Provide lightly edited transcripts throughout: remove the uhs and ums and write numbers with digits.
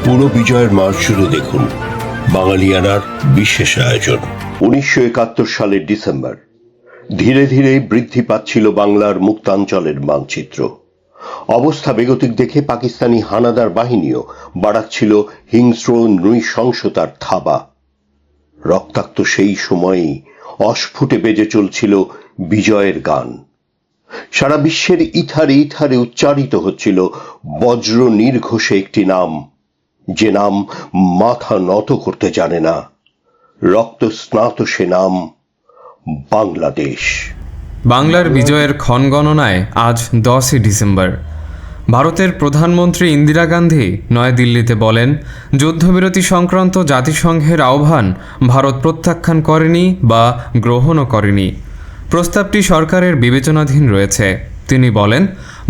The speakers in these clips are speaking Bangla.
পুরো বিজয়ের মাস জুড়ে দেখুন বাঙালিয়ানার বিশেষ আয়োজন। 1971 সালের ডিসেম্বর ধীরে ধীরে বৃদ্ধি পাচ্ছিল বাংলার মুক্তাঞ্চলের মানচিত্র। অবস্থা বেগতিক দেখে পাকিস্তানি হানাদার বাহিনীও বাড়াচ্ছিল হিংস্র নৃশংসতার থাবা। রক্তাক্ত সেই সময়েই অস্ফুটে বেজে চলছিল বিজয়ের গান। সারা বিশ্বের ইথারে ইথারে উচ্চারিত হচ্ছিল বজ্র নির্ঘোষে একটি নাম, যে নাম মাথা নত করতে জানে না। রক্ত স্নাত সে নাম বাংলাদেশ। বাংলার বিজয়ের ক্ষণগণনায় আজ 10ই ডিসেম্বর। ভারতের প্রধানমন্ত্রী ইন্দিরা গান্ধী নয়াদিল্লিতে বলেন, যুদ্ধবিরতি সংক্রান্ত জাতিসংঘের আহ্বান ভারত প্রত্যাখ্যান করেনি বা গ্রহণও করেনি। প্রস্তাবটি সরকারের বিবেচনাধীন রয়েছে। তিনি বলেন,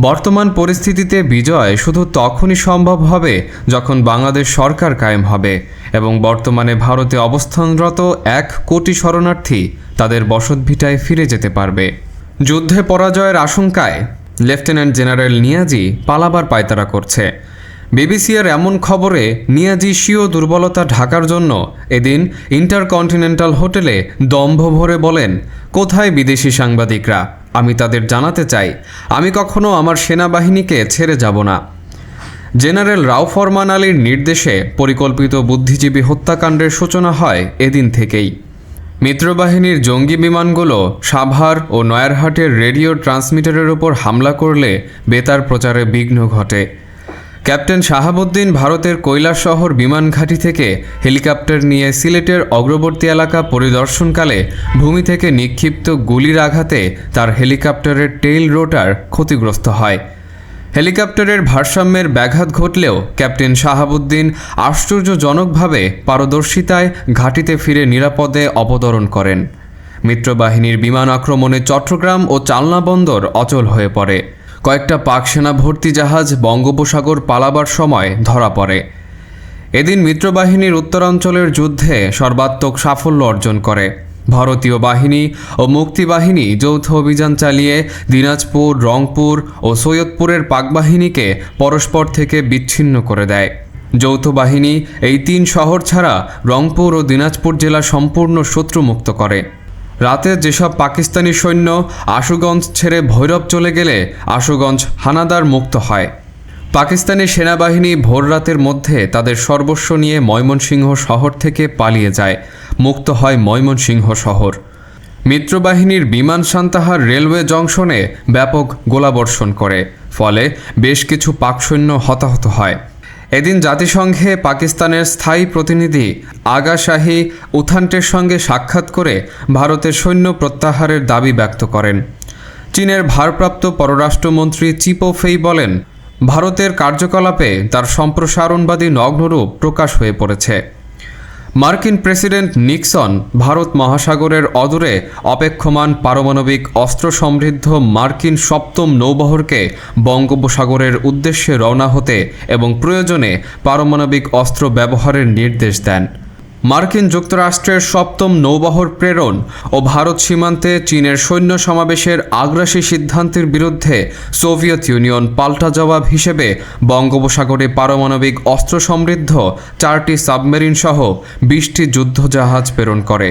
বর্তমান পরিস্থিতিতে বিজয় শুধু তখনই সম্ভব হবে যখন বাংলাদেশ সরকার কায়েম হবে এবং বর্তমানে ভারতে অবস্থানরত 1 কোটি শরণার্থী তাদের বসতভিটায় ফিরে যেতে পারবে। যুদ্ধে পরাজয়ের আশঙ্কায় লেফটেন্যান্ট জেনারেল নিয়াজি পালাবার পায়তারা করছে। বিবিসির এমন খবরে নিয়াজি স্বীয় দুর্বলতা ঢাকার জন্য এদিন ইন্টারকন্টিনেন্টাল হোটেলে দম্ভ ভরে বলেন, কোথায় বিদেশি সাংবাদিকরা? আমি তাদের জানাতে চাই, আমি কখনো আমার সেনাবাহিনীকে ছেড়ে যাব না। জেনারেল রাও ফরমান আলীর নির্দেশে পরিকল্পিত বুদ্ধিজীবী হত্যাকাণ্ডের সূচনা হয় এদিন থেকেই। মিত্রবাহিনীর জঙ্গি বিমানগুলো সাভার ও নয়ারহাটের রেডিও ট্রান্সমিটারের উপর হামলা করলে বেতার প্রচারে বিঘ্ন ঘটে। ক্যাপ্টেন শাহাবুদ্দিন ভারতের কৈলাসহর বিমান ঘাঁটি থেকে হেলিকপ্টার নিয়ে সিলেটের অগ্রবর্তী এলাকা পরিদর্শনকালে ভূমি থেকে নিক্ষিপ্ত গুলির আঘাতে তার হেলিকপ্টারের টেইল রোটার ক্ষতিগ্রস্ত হয়। হেলিকপ্টারের ভারসাম্যের ব্যাঘাত ঘটলেও ক্যাপ্টেন শাহাবুদ্দিন আশ্চর্যজনকভাবে পারদর্শিতায় ঘাঁটিতে ফিরে নিরাপদে অবতরণ করেন। মিত্রবাহিনীর বিমান আক্রমণে চট্টগ্রাম ও চালনা বন্দর অচল হয়ে পড়ে। কয়েকটা পাক সেনা ভর্তি জাহাজ বঙ্গোপসাগর পালাবার সময় ধরা পড়ে। এদিন মিত্রবাহিনীর উত্তরাঞ্চলের যুদ্ধে সর্বাত্মক সাফল্য অর্জন করে। ভারতীয় বাহিনী ও মুক্তিবাহিনী যৌথ অভিযান চালিয়ে দিনাজপুর, রংপুর ও সৈয়দপুরের পাকবাহিনীকে পরস্পর থেকে বিচ্ছিন্ন করে দেয়। যৌথ বাহিনী এই 3 শহর ছাড়া রংপুর ও দিনাজপুর জেলা সম্পূর্ণ শত্রুমুক্ত করে। রাতে যেসব পাকিস্তানি সৈন্য আশুগঞ্জ ছেড়ে ভৈরব চলে গেলে আশুগঞ্জ হানাদার মুক্ত হয়। পাকিস্তানি সেনাবাহিনী ভোররাতের মধ্যে তাদের সর্বস্ব নিয়ে ময়মনসিংহ শহর থেকে পালিয়ে যায়। মুক্ত হয় ময়মনসিংহ শহর। মিত্রবাহিনীর বিমান সান্তাহার রেলওয়ে জংশনে ব্যাপক গোলাবর্ষণ করে, ফলে বেশ কিছু পাক সৈন্য হতাহত হয়। এদিন জাতিসংঘে পাকিস্তানের স্থায়ী প্রতিনিধি আগা শাহী উথান্টের সঙ্গে সাক্ষাৎ করে ভারতের সৈন্য প্রত্যাহারের দাবি ব্যক্ত করেন। চীনের ভারপ্রাপ্ত পররাষ্ট্রমন্ত্রী চিপো ফেই বলেন, ভারতের কার্যকলাপে তার সম্প্রসারণবাদী নগ্নরূপ প্রকাশ হয়ে পড়েছে। মার্কিন প্রেসিডেন্ট নিক্সন ভারত মহাসাগরের অদূরে অপেক্ষমান পারমাণবিক অস্ত্র সমৃদ্ধ মার্কিন 7ম নৌবহরকে বঙ্গোপসাগরের উদ্দেশ্যে রওনা হতে এবং প্রয়োজনে পারমাণবিক অস্ত্র ব্যবহারের নির্দেশ দেন। মার্কিন যুক্তরাষ্ট্রের 7ম নৌবহর প্রেরণ ও ভারত সীমান্তে চীনের সৈন্য সমাবেশের আগ্রাসী সিদ্ধান্তের বিরুদ্ধে সোভিয়েত ইউনিয়ন পাল্টা জবাব হিসেবে বঙ্গোপসাগরে পারমাণবিক অস্ত্র সমৃদ্ধ 4টি সাবমেরিন সহ 20টি যুদ্ধজাহাজ প্রেরণ করে।